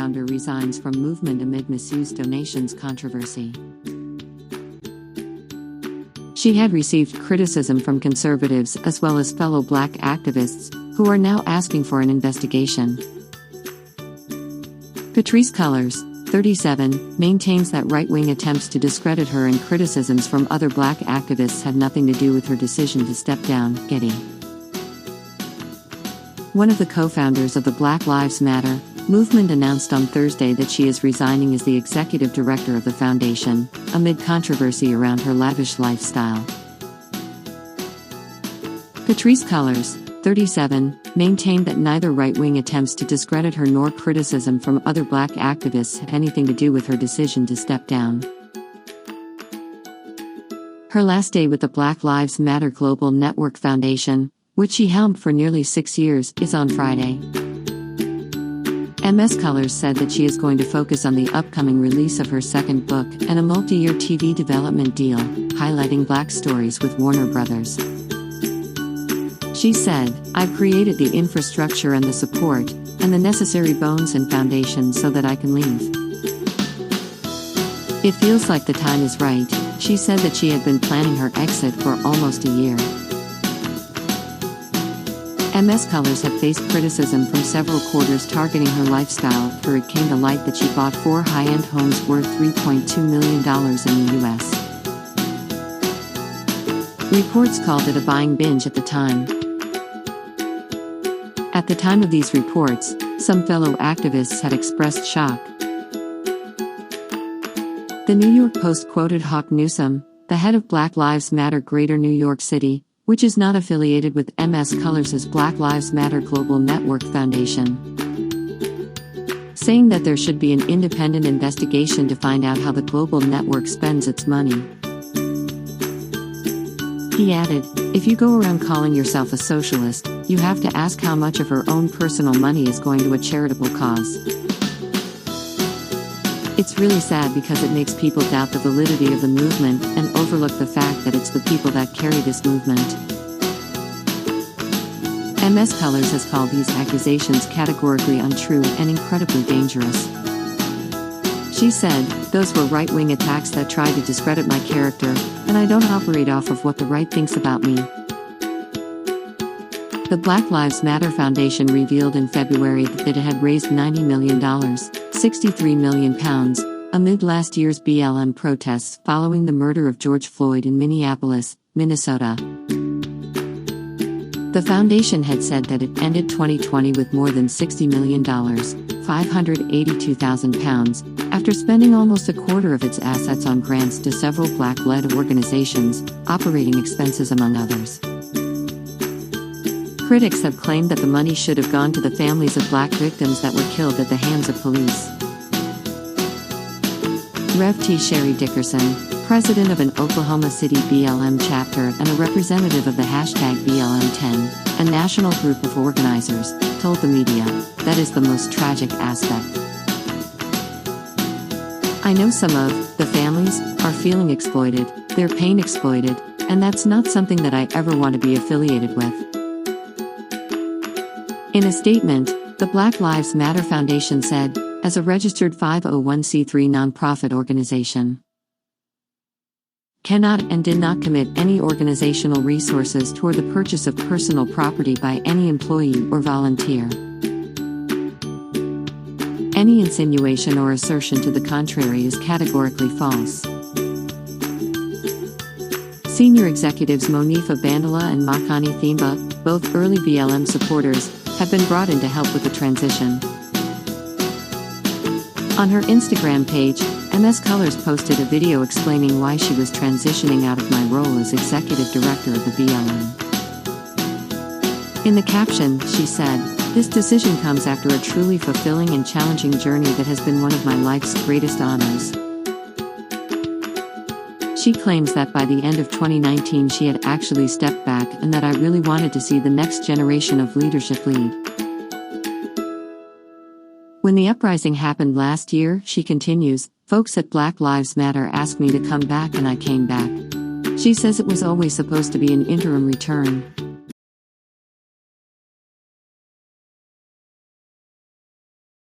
co-founder resigns from movement amid misuse donations controversy. She had received criticism from conservatives as well as fellow Black activists, who are now asking for an investigation. Patrisse Cullors, 37, maintains that right-wing attempts to discredit her and criticisms from other Black activists had nothing to do with her decision to step down. Getty. One of the co-founders of the Black Lives Matter movement announced on Thursday that she is resigning as the executive director of the foundation, amid controversy around her lavish lifestyle. Patrisse Cullors, 37, maintained that neither right-wing attempts to discredit her nor criticism from other Black activists had anything to do with her decision to step down. Her last day with the Black Lives Matter Global Network Foundation, which she helmed for nearly 6 years, is on Friday. Ms. Cullors said that she is going to focus on the upcoming release of her second book and a multi-year TV development deal, highlighting Black stories with Warner Brothers. She said, "I've created the infrastructure and the support, and the necessary bones and foundation so that I can leave. It feels like the time is right." She said that she had been planning her exit for almost a year. Ms. Cullors had faced criticism from several quarters targeting her lifestyle after it came to light that she bought 4 high-end homes worth $3.2 million in the U.S. Reports called it a buying binge at the time. At the time of these reports, some fellow activists had expressed shock. The New York Post quoted Hawk Newsome, the head of Black Lives Matter Greater New York City, which is not affiliated with Ms. Cullors' Black Lives Matter Global Network Foundation, saying that there should be an independent investigation to find out how the global network spends its money. He added, "If you go around calling yourself a socialist, you have to ask how much of her own personal money is going to a charitable cause." It's really sad because it makes people doubt the validity of the movement and overlook the fact that it's the people that carry this movement. Ms. Cullors has called these accusations categorically untrue and incredibly dangerous. She said, "Those were right-wing attacks that tried to discredit my character, and I don't operate off of what the right thinks about me." The Black Lives Matter Foundation revealed in February that it had raised $90 million, £63 million, amid last year's BLM protests following the murder of George Floyd in Minneapolis, Minnesota. The foundation had said that it ended 2020 with more than $60 million, £582,000, after spending almost a quarter of its assets on grants to several Black-led organizations, operating expenses among others. Critics have claimed that the money should have gone to the families of Black victims that were killed at the hands of police. Rev. T. Sherry Dickerson, president of an Oklahoma City BLM chapter and a representative of the #BLM10, a national group of organizers, told the media, "That is the most tragic aspect. I know some of the families are feeling exploited, their pain exploited, and that's not something that I ever want to be affiliated with." In a statement, the Black Lives Matter Foundation said, as a registered 501c3 nonprofit organization, cannot and did not commit any organizational resources toward the purchase of personal property by any employee or volunteer. Any insinuation or assertion to the contrary is categorically false. Senior executives Monifa Bandala and Makani Thimba, both early BLM supporters, have been brought in to help with the transition. On her Instagram page, Ms. Cullors posted a video explaining why she was transitioning out of my role as executive director of the BLM. In the caption, she said, "This decision comes after a truly fulfilling and challenging journey that has been one of my life's greatest honors." She claims that by the end of 2019 she had actually stepped back and that I really wanted to see the next generation of leadership lead. When the uprising happened last year, she continues, "Folks at Black Lives Matter asked me to come back and I came back." She says it was always supposed to be an interim return.